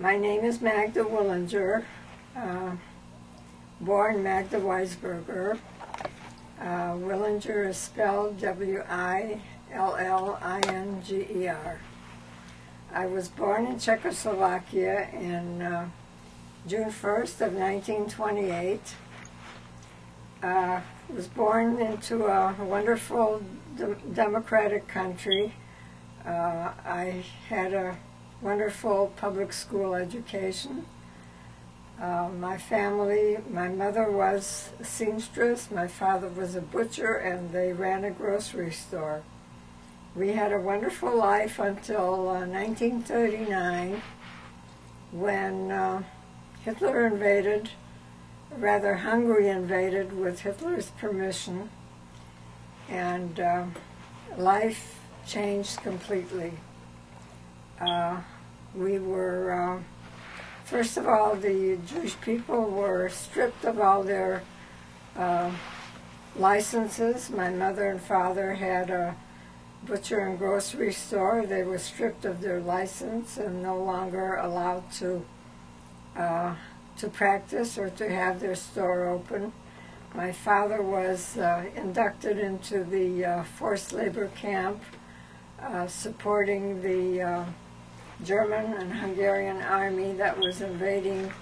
My name is Magda Willinger, born Magda Weisberger. Willinger is spelled W-I-L-L-I-N-G-E-R. I was born in Czechoslovakia in June 1st of 1928. Was born into a wonderful democratic country. I had a wonderful public school education. My family, my mother was a seamstress, my father was a butcher, and they ran a grocery store. We had a wonderful life until 1939, when Hitler invaded, rather Hungary invaded with Hitler's permission, and life changed completely. We were, first of all, the Jewish people were stripped of all their licenses. My mother and father had a butcher and grocery store. They were stripped of their license and no longer allowed to practice or to have their store open. My father was inducted into the forced labor camp, supporting the German and Hungarian army that was invading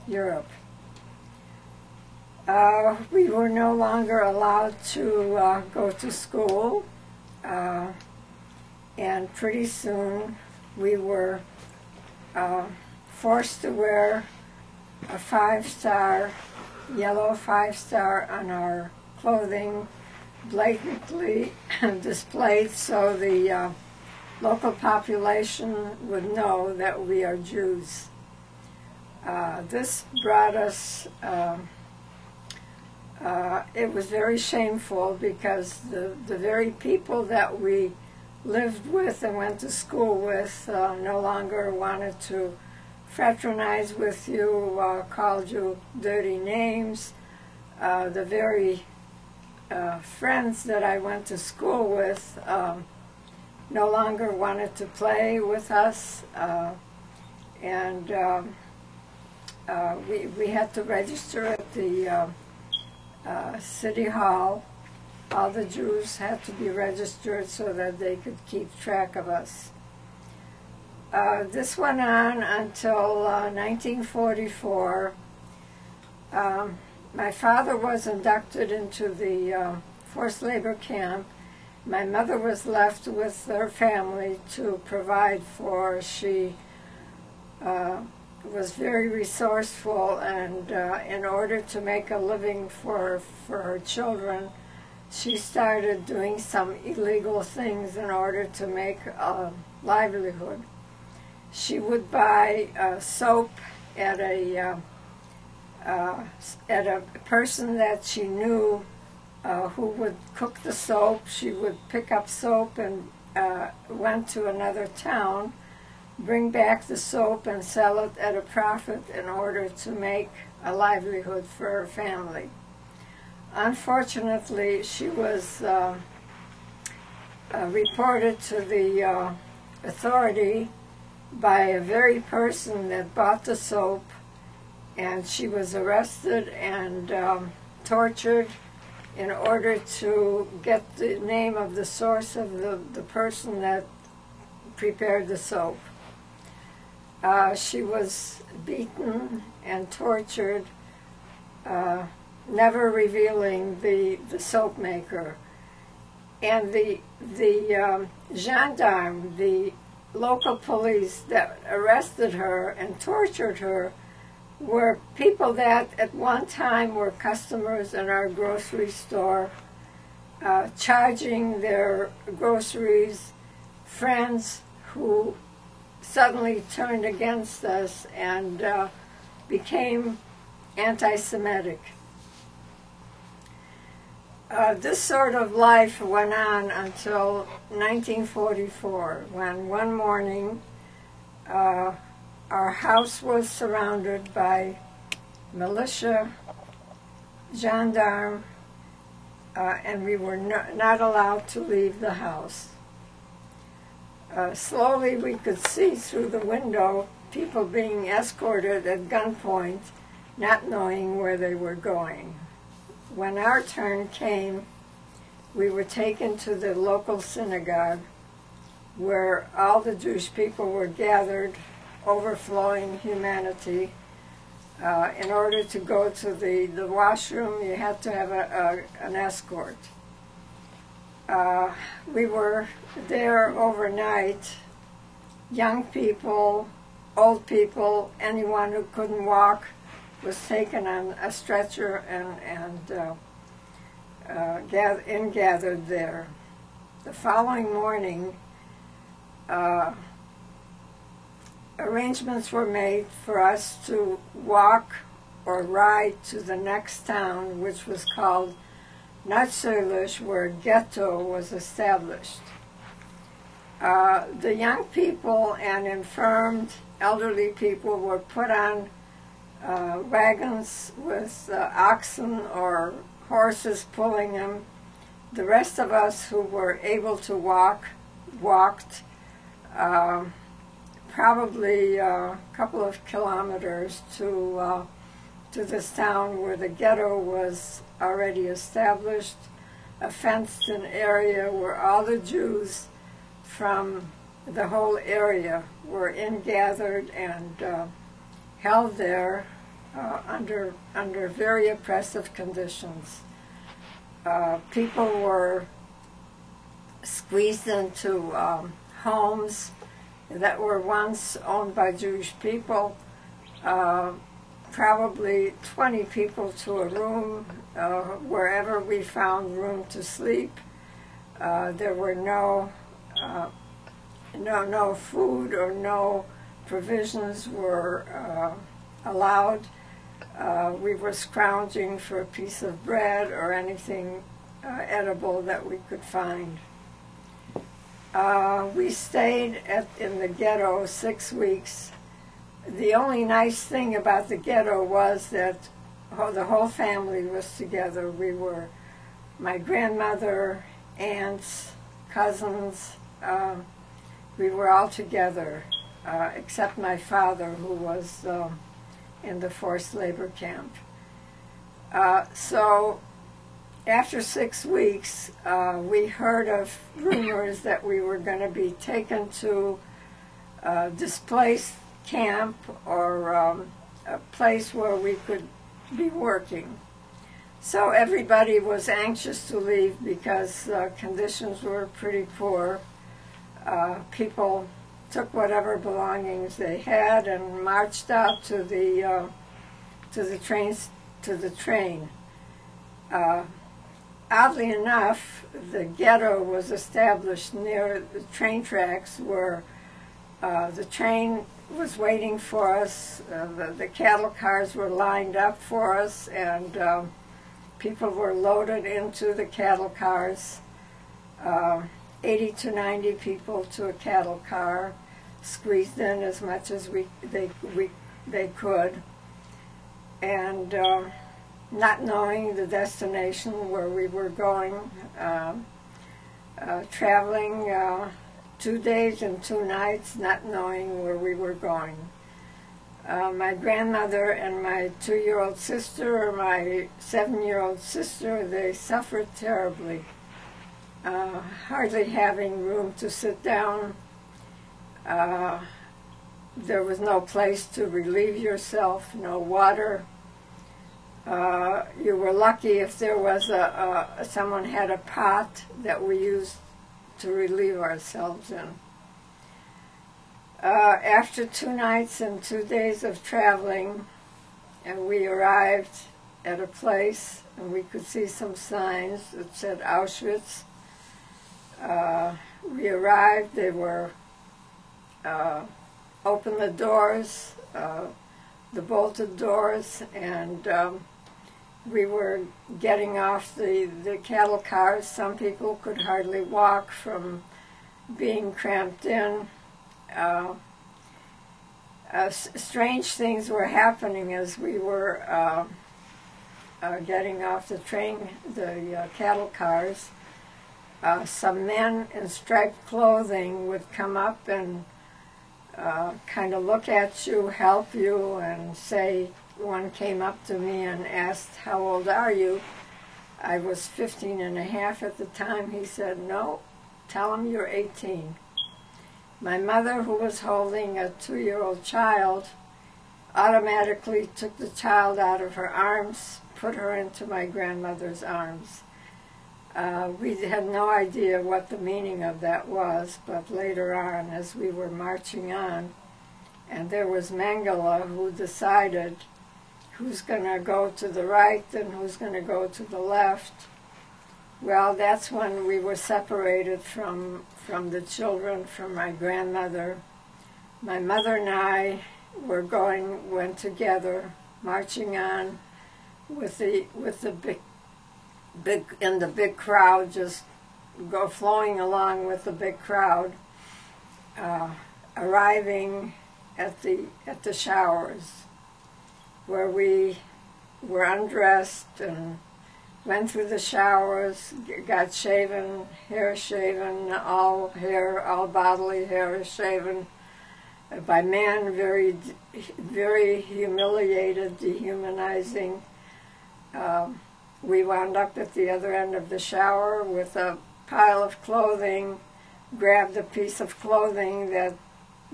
Europe. We were no longer allowed to go to school, and pretty soon we were forced to wear a yellow five-star on our clothing, blatantly displayed so the local population would know that we are Jews. This brought us, it was very shameful because the very people that we lived with and went to school with no longer wanted to fraternize with you, called you dirty names. The very friends that I went to school with no longer wanted to play with us, and we had to register at the City Hall. All the Jews had to be registered so that they could keep track of us. This went on until 1944. My father was inducted into the forced labor camp. My mother was left with her family to provide for. She was very resourceful, and in order to make a living for her children, she started doing some illegal things in order to make a livelihood. She would buy soap at a person that she knew who would cook the soap. She would pick up soap and went to another town, bring back the soap and sell it at a profit in order to make a livelihood for her family. Unfortunately, she was reported to the authority by a very person that bought the soap, and she was arrested and tortured in order to get the name of the source of the person that prepared the soap. She was beaten and tortured, never revealing the soap maker. And the gendarme, the local police that arrested her and tortured her, were people that at one time were customers in our grocery store, charging their groceries, friends who suddenly turned against us and became anti-Semitic. This sort of life went on until 1944, when one morning our house was surrounded by militia, gendarme, and we were not allowed to leave the house. Slowly we could see through the window people being escorted at gunpoint, not knowing where they were going. When our turn came, we were taken to the local synagogue where all the Jewish people were gathered, overflowing humanity. In order to go to the washroom, you had to have an escort. We were there overnight. Young people, old people, anyone who couldn't walk was taken on a stretcher and gathered there. The following morning, arrangements were made for us to walk or ride to the next town, which was called Natsölish, where a ghetto was established. The young people and infirmed elderly people were put on wagons with oxen or horses pulling them. The rest of us who were able to walk walked probably a couple of kilometers to this town where the ghetto was already established, a fenced-in area where all the Jews from the whole area were ingathered and held there under very oppressive conditions. People were squeezed into homes that were once owned by Jewish people, probably 20 people to a room, wherever we found room to sleep. There were no food or no provisions were allowed. We were scrounging for a piece of bread or anything edible that we could find. We stayed in the ghetto 6 weeks. The only nice thing about the ghetto was that the whole family was together. We were my grandmother, aunts, cousins. We were all together, except my father, who was in the forced labor camp. So after 6 weeks, we heard of rumors that we were going to be taken to a displaced camp or a place where we could be working. So everybody was anxious to leave because conditions were pretty poor. People took whatever belongings they had and marched out to the train. Oddly enough, the ghetto was established near the train tracks where the train was waiting for us. The cattle cars were lined up for us, and people were loaded into the cattle cars. 80 to 90 people to a cattle car, squeezed in as much as they could, and not knowing the destination where we were going, traveling 2 days and 2 nights, not knowing where we were going. My grandmother and my 2-year-old sister, or my 7-year-old sister, they suffered terribly. Hardly having room to sit down. There was no place to relieve yourself, no water. You were lucky if there was someone had a pot that we used to relieve ourselves in. After 2 nights and 2 days of traveling, and we arrived at a place, and we could see some signs that said Auschwitz. We arrived, they were opened the doors, the bolted doors, and we were getting off the cattle cars. Some people could hardly walk from being cramped in. Strange things were happening as we were getting off the train, the cattle cars. some men in striped clothing would come up and kind of look at you, help you, and say, one came up to me and asked, "How old are you?" I was 15 and a half at the time. He said, "No, tell him you're 18. My mother, who was holding a 2-year-old child, automatically took the child out of her arms, put her into my grandmother's arms. We had no idea what the meaning of that was, but later on, as we were marching on, and there was Mangala who decided who's going to go to the right and who's going to go to the left. Well, that's when we were separated from the children, from my grandmother. My mother and I went together, marching on with the big crowd, just flowing along with the big crowd, arriving at the showers, where we were undressed and went through the showers, got shaven, hair shaven, all bodily hair shaven by men, very, very humiliated, dehumanizing. We wound up at the other end of the shower with a pile of clothing, grabbed a piece of clothing that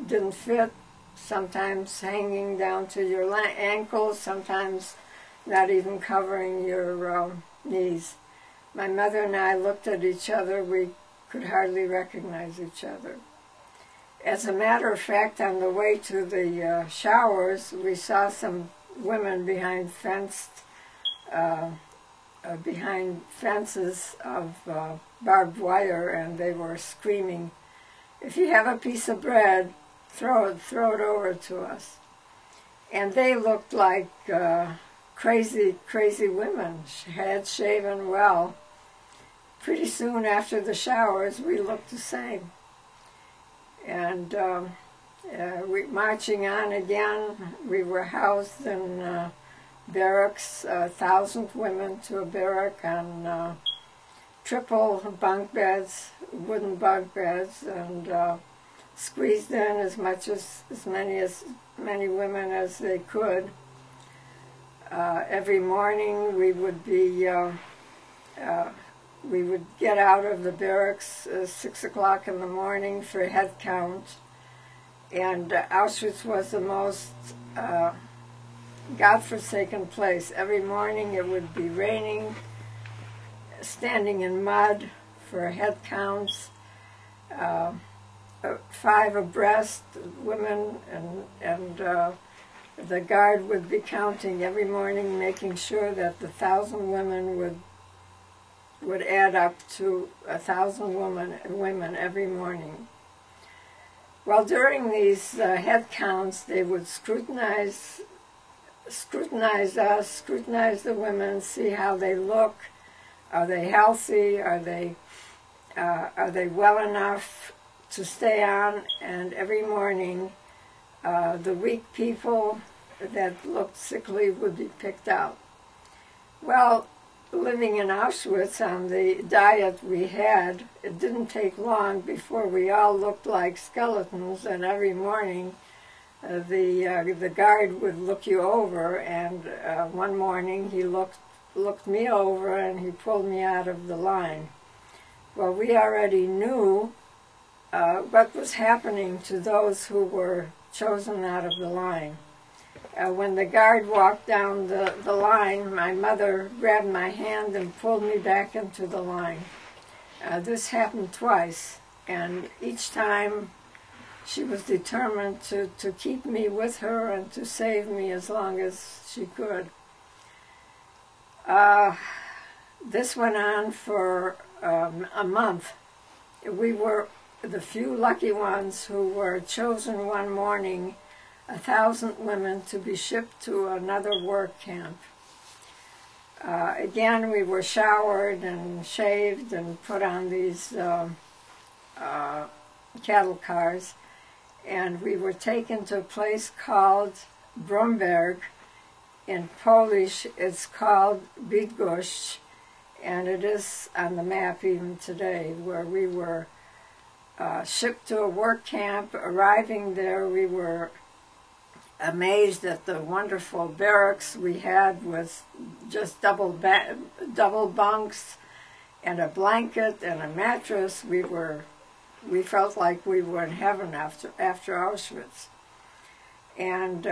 didn't fit, sometimes hanging down to your ankles, sometimes not even covering your knees. My mother and I looked at each other. We could hardly recognize each other. As a matter of fact, on the way to the showers, we saw some women behind fences of barbed wire, and they were screaming, "If you have a piece of bread, throw it over to us." And they looked like crazy women, head shaven well. Pretty soon after the showers, we looked the same. And marching on again, we were housed in barracks, 1,000 women to a barrack on triple bunk beds, wooden bunk beds, and squeezed in as many women as they could. Every morning we would get out of the barracks 6 o'clock in the morning for head count, and Auschwitz was the most godforsaken place. Every morning it would be raining, standing in mud for head counts, 5 abreast women, and the guard would be counting every morning, making sure that the 1,000 women would add up to 1,000 women every morning. Well, during these head counts, they would scrutinize us, scrutinize the women, see how they look. Are they healthy? Are they well enough to stay on? And every morning, the weak people that looked sickly would be picked out. Well, living in Auschwitz on the diet we had, it didn't take long before we all looked like skeletons, and every morning the guard would look you over, and one morning he looked me over and he pulled me out of the line. Well, we already knew what was happening to those who were chosen out of the line. When the guard walked down the line, my mother grabbed my hand and pulled me back into the line. This happened twice, and each time she was determined to keep me with her and to save me as long as she could. This went on for a month. We were the few lucky ones who were chosen one morning, 1,000 women, to be shipped to another work camp. Again, we were showered and shaved and put on these cattle cars, and we were taken to a place called Bromberg. In Polish, it's called Bydgoszcz, and it is on the map even today, where we were shipped to a work camp. Arriving there, we were amazed at the wonderful barracks we had with just double bunks and a blanket and a mattress. We felt like we were in heaven after Auschwitz. And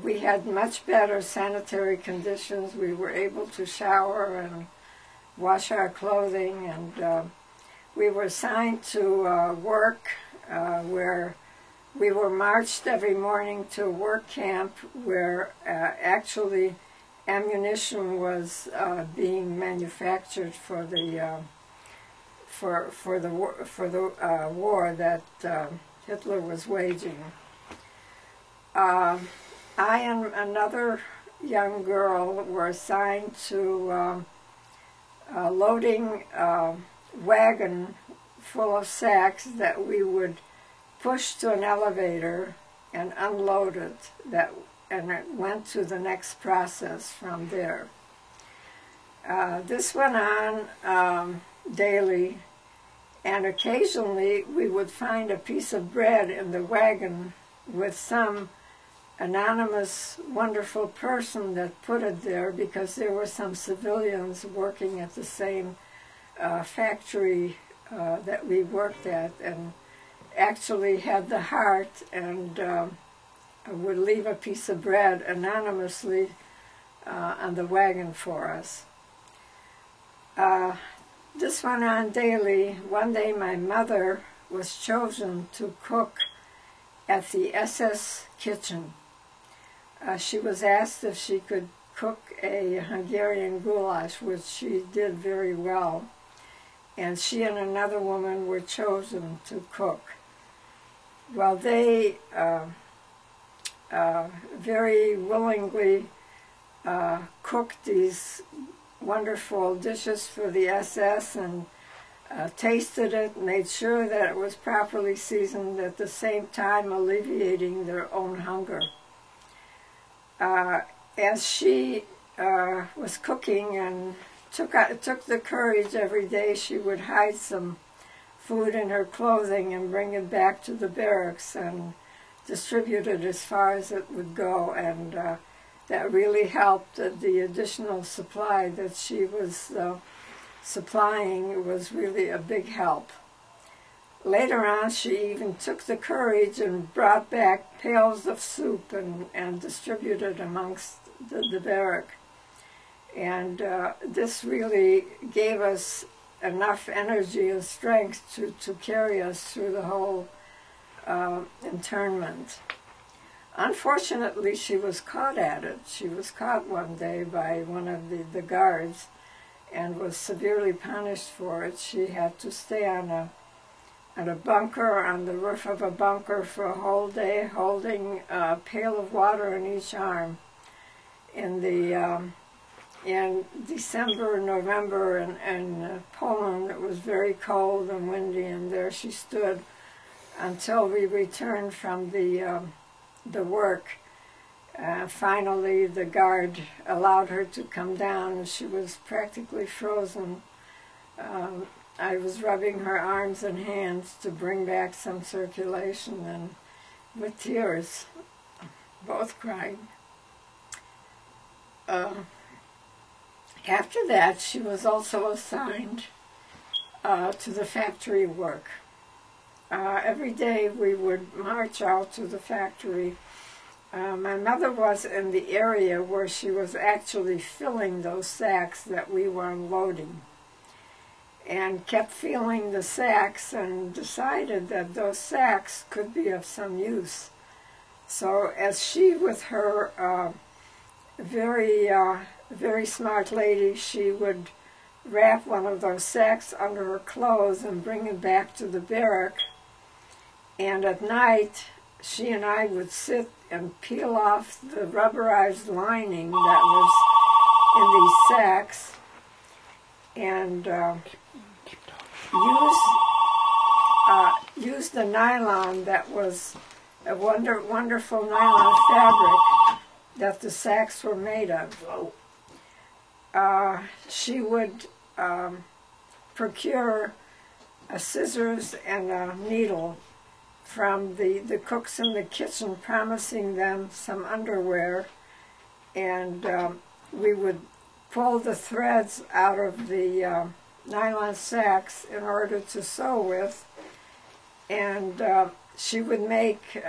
we had much better sanitary conditions. We were able to shower and wash our clothing, and we were assigned to work where we were marched every morning to a work camp where actually ammunition was being manufactured for the war that Hitler was waging. I and another young girl were assigned to loading a wagon full of sacks that we would push to an elevator and unload it, and it went to the next process from there. This went on daily, and occasionally we would find a piece of bread in the wagon with some anonymous, wonderful person that put it there, because there were some civilians working at the same factory that we worked at, and actually had the heart and would leave a piece of bread anonymously on the wagon for us. This went on daily. One day my mother was chosen to cook at the SS kitchen. She was asked if she could cook a Hungarian goulash, which she did very well. And she and another woman were chosen to cook. Well, they very willingly cooked these wonderful dishes for the SS and tasted it, made sure that it was properly seasoned, at the same time alleviating their own hunger. As she was cooking and took the courage every day, she would hide some food in her clothing and bring it back to the barracks and distribute it as far as it would go, and that really helped. The additional supply that she was supplying was really a big help. Later on, she even took the courage and brought back pails of soup and distributed amongst the barrack. And this really gave us enough energy and strength to carry us through the whole internment. Unfortunately, she was caught at it. She was caught one day by one of the guards and was severely punished for it. She had to stay on a bunker, on the roof of a bunker, for a whole day, holding a pail of water in each arm. In December, November, in Poland, it was very cold and windy, and there she stood until we returned from the work. Finally, the guard allowed her to come down, and she was practically frozen. I was rubbing her arms and hands to bring back some circulation, and with tears, both crying. After that, she was also assigned to the factory work. Every day we would march out to the factory. My mother was in the area where she was actually filling those sacks that we were unloading, and kept feeling the sacks and decided that those sacks could be of some use. So as she, with her very smart lady, she would wrap one of those sacks under her clothes and bring it back to the barrack. And at night, she and I would sit and peel off the rubberized lining that was in these sacks and use the nylon that was a wonderful nylon fabric that the sacks were made of. she would procure scissors and a needle from the cooks in the kitchen, promising them some underwear, and we would pull the threads out of the nylon sacks in order to sew with, and she would make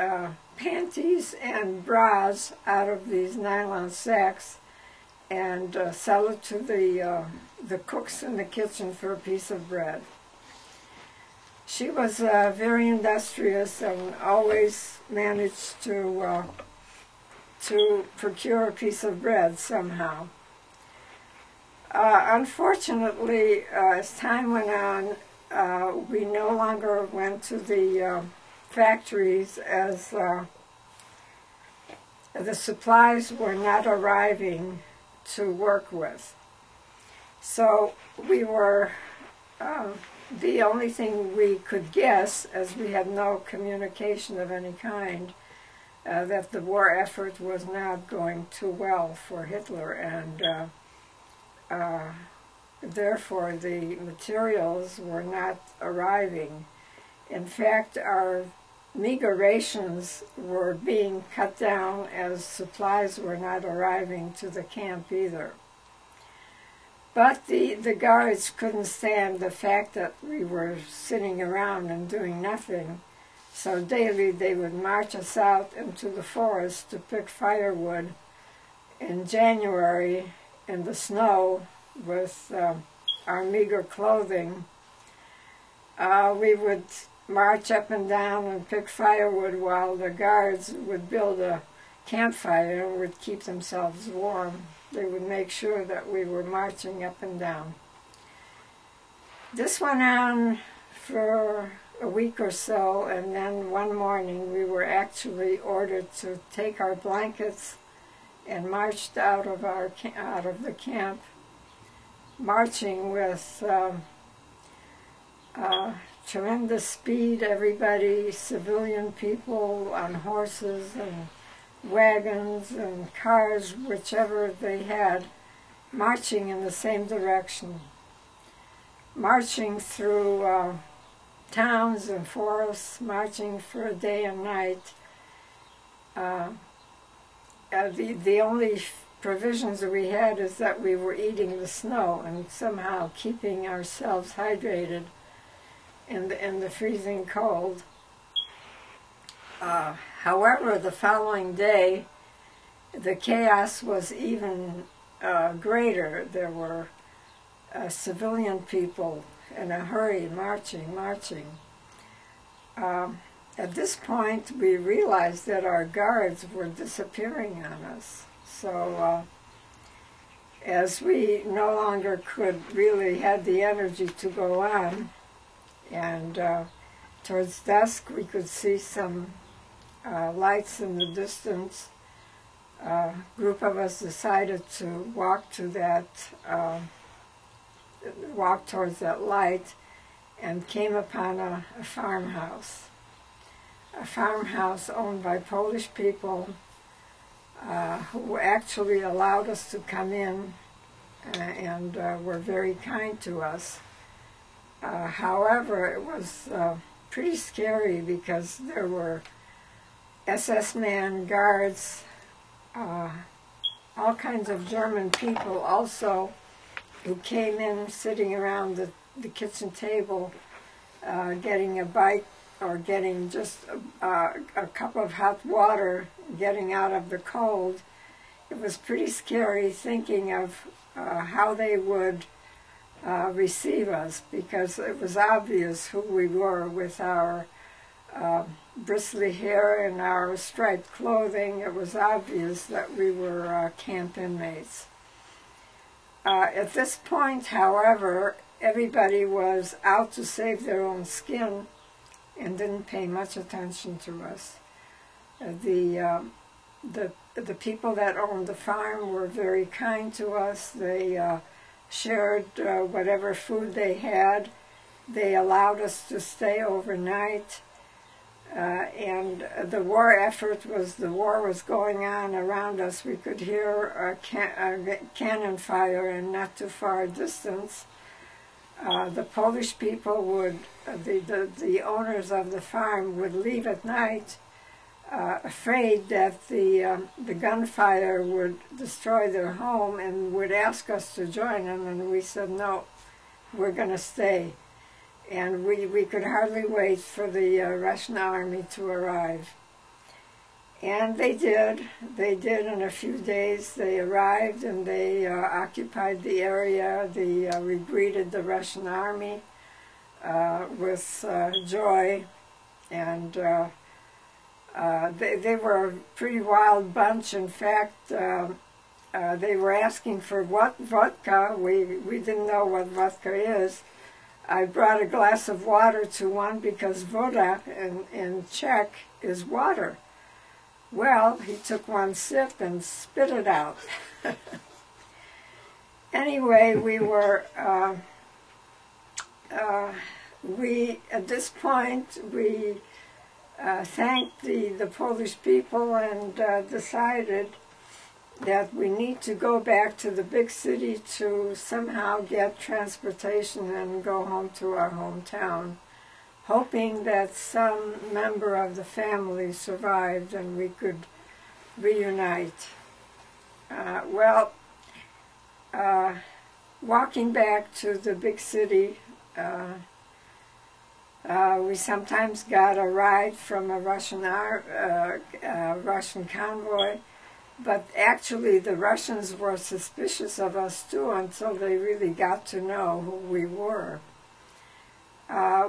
panties and bras out of these nylon sacks and sell it to the cooks in the kitchen for a piece of bread. She was very industrious and always managed to procure a piece of bread somehow. Unfortunately, as time went on, we no longer went to the factories, as the supplies were not arriving to work with. So we were, the only thing we could guess, as we had no communication of any kind, that the war effort was not going too well for Hitler, and therefore the materials were not arriving. In fact, our meager rations were being cut down as supplies were not arriving to the camp either. But the guards couldn't stand the fact that we were sitting around and doing nothing, so daily they would march us out into the forest to pick firewood in January in the snow with our meager clothing. We would march up and down and pick firewood while the guards would build a campfire and would keep themselves warm. They would make sure that we were marching up and down. This went on for a week or so, and then one morning we were actually ordered to take our blankets and marched out of the camp, marching with tremendous speed. Everybody, civilian people on horses and wagons and cars, whichever they had, marching in the same direction, marching through towns and forests, marching for a day and night. The only provisions that we had is that we were eating the snow and somehow keeping ourselves hydrated in the freezing cold. However, the following day, the chaos was even greater. There were civilian people in a hurry, marching. At this point, we realized that our guards were disappearing on us. So, as we no longer had the energy to go on, and towards dusk we could see some lights in the distance, a group of us decided to walk towards that light, and came upon a farmhouse owned by Polish people who actually allowed us to come in and were very kind to us. However, it was pretty scary because there were SS man guards, all kinds of German people also, who came in sitting around the kitchen table, getting a bite or getting just a cup of hot water, getting out of the cold. It was pretty scary thinking of how they would receive us, because it was obvious who we were with our bristly hair and our striped clothing. It was obvious that we were camp inmates. At this point, however, everybody was out to save their own skin and didn't pay much attention to us. The people that owned the farm were very kind to us. They shared whatever food they had. They allowed us to stay overnight. And the war effort the war was going on around us. We could hear a cannon fire in not too far distance. The Polish people would, the owners of the farm would leave at night, afraid that the gunfire would destroy their home, and would ask us to join them, and we said, no, we're going to stay. And we could hardly wait for the Russian army to arrive. And they did. They did in a few days. They arrived and they occupied the area. We greeted the Russian army with joy. And they were a pretty wild bunch. In fact, they were asking for vodka. We didn't know what vodka is. I brought a glass of water to one because voda in Czech is water. Well, he took one sip and spit it out. Anyway, at this point, we thanked the Polish people and decided that we need to go back to the big city to somehow get transportation and go home to our hometown, hoping that some member of the family survived and we could reunite. Walking back to the big city, we sometimes got a ride from a Russian convoy. But actually, the Russians were suspicious of us, too, until they really got to know who we were.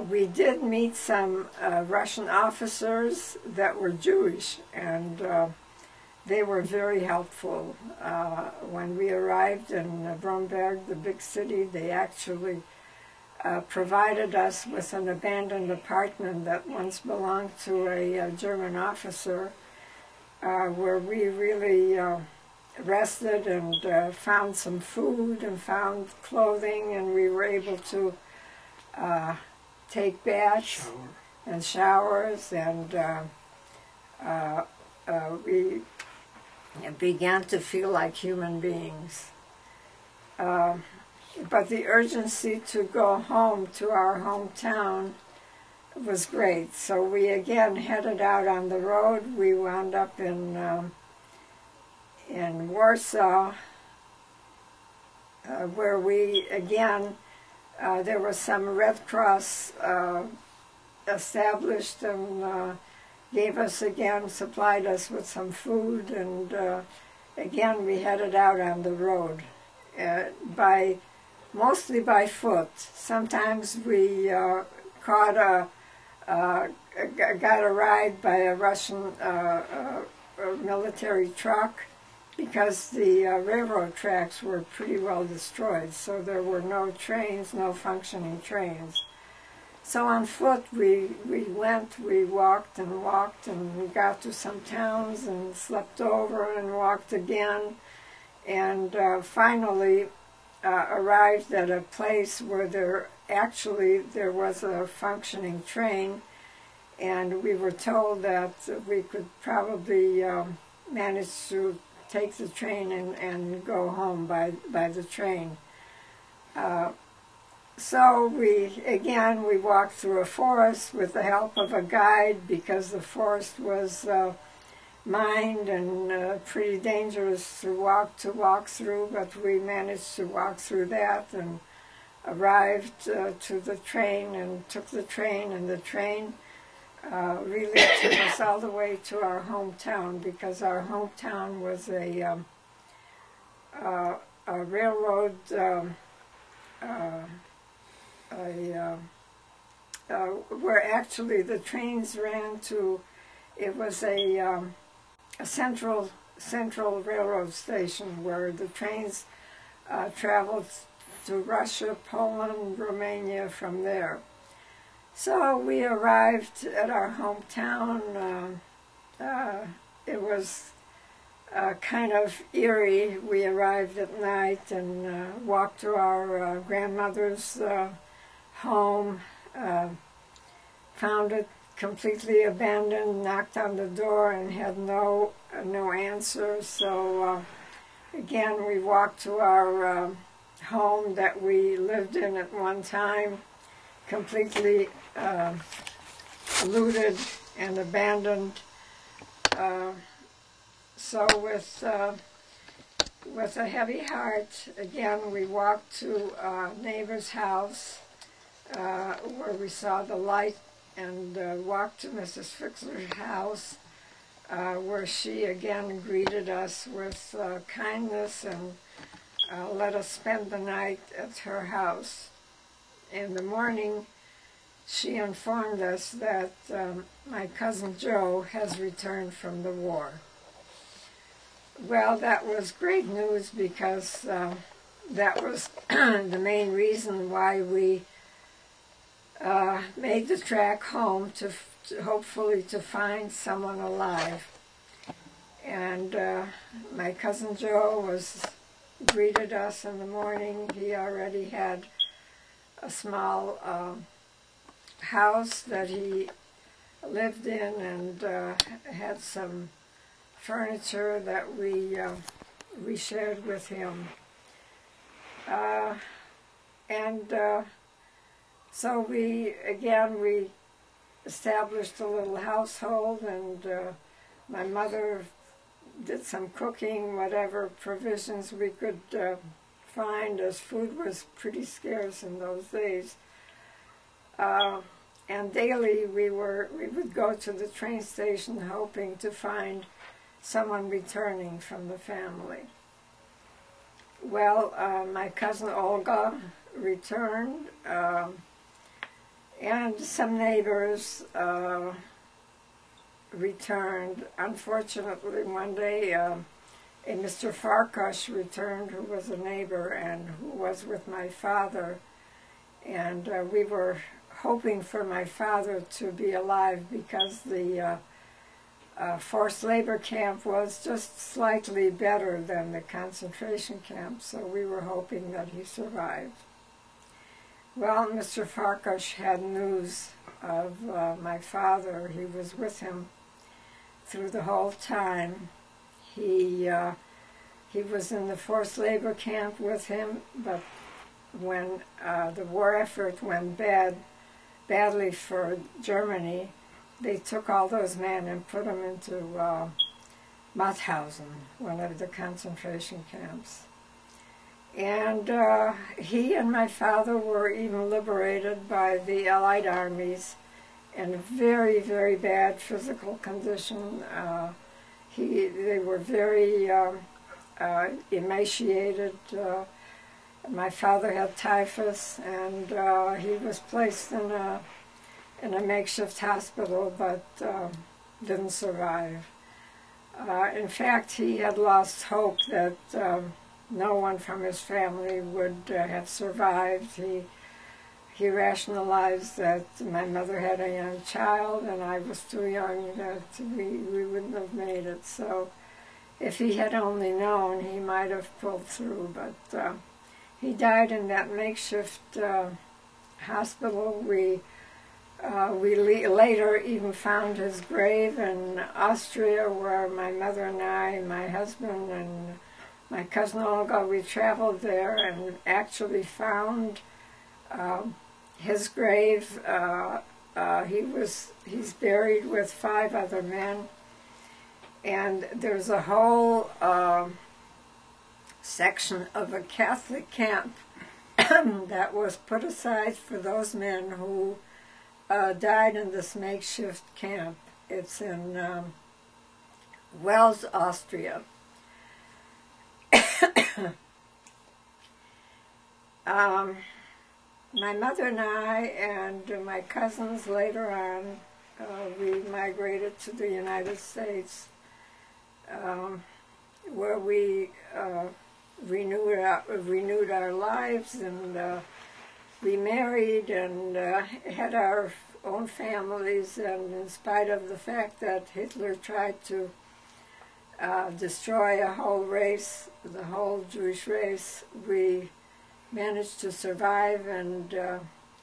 We did meet some Russian officers that were Jewish, and they were very helpful. When we arrived in Bromberg, the big city, they actually provided us with an abandoned apartment that once belonged to a German officer, where we really rested and found some food and found clothing, and we were able to take baths and showers, and we began to feel like human beings. But the urgency to go home to our hometown was great. So we again headed out on the road. We wound up in Warsaw, where we again there was some Red Cross established and gave us again, supplied us with some food, and again we headed out on the road, mostly by foot. Sometimes we got a ride by a Russian military truck, because the railroad tracks were pretty well destroyed, so there were no trains, no functioning trains. So on foot we walked and we got to some towns and slept over and walked again, and finally arrived at a place where there was a functioning train, and we were told that we could probably manage to take the train and go home by the train. So we walked through a forest with the help of a guide, because the forest was mined and pretty dangerous to walk through, but we managed to walk through that and arrived to the train and took the train, and the train really took us all the way to our hometown, because our hometown was a railroad, where actually the trains ran to. It was a central railroad station where the trains traveled to Russia, Poland, Romania from there. So we arrived at our hometown. It was kind of eerie. We arrived at night and walked to our grandmother's home, found it completely abandoned, knocked on the door and had no answer. So again, we walked to our home that we lived in at one time, completely looted and abandoned. So with a heavy heart, again, we walked to a neighbor's house where we saw the light, and walked to Mrs. Fixler's house, where she again greeted us with kindness and let us spend the night at her house. In the morning, she informed us that my cousin Joe has returned from the war. Well, that was great news, because that was the main reason why we made the trek home, to hopefully to find someone alive. And my cousin Joe greeted us in the morning. He already had a small house that he lived in, and had some furniture that we shared with him. So we established a little household, and my mother did some cooking, whatever provisions we could find, as food was pretty scarce in those days. And daily we would go to the train station hoping to find someone returning from the family. Well, my cousin Olga returned, and some neighbors returned. Unfortunately, one day a Mr. Farkas returned, who was a neighbor and who was with my father, and we were hoping for my father to be alive, because the forced labor camp was just slightly better than the concentration camp, so we were hoping that he survived. Well, Mr. Farkas had news of my father. He was with him through the whole time. He was in the forced labor camp with him, but when the war effort went badly for Germany, they took all those men and put them into Mauthausen, one of the concentration camps. And he and my father were even liberated by the Allied armies in a very, very bad physical condition. They were very emaciated. My father had typhus, and he was placed in a makeshift hospital, but didn't survive. In fact, he had lost hope that no one from his family would have survived. He rationalized that my mother had a young child and I was too young, that we wouldn't have made it. So if he had only known, he might have pulled through. But he died in that makeshift hospital. We later even found his grave in Austria, where my mother and I, my husband, and my cousin Olga, we traveled there and actually found his grave. He's buried with 5 other men, and there's a whole section of a Catholic camp that was put aside for those men who died in this makeshift camp. It's in Wels, Austria. My mother and I and my cousins later on, we migrated to the United States, where we renewed our lives, and we married and had our own families. And in spite of the fact that Hitler tried to destroy a whole race, the whole Jewish race, we managed to survive and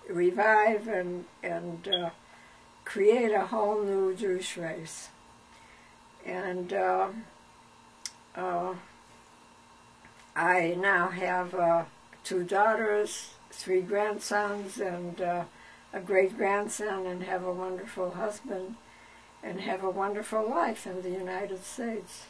revive and create a whole new Jewish race. And I now have 2 daughters, 3 grandsons, and a great-grandson, and have a wonderful husband, and have a wonderful life in the United States.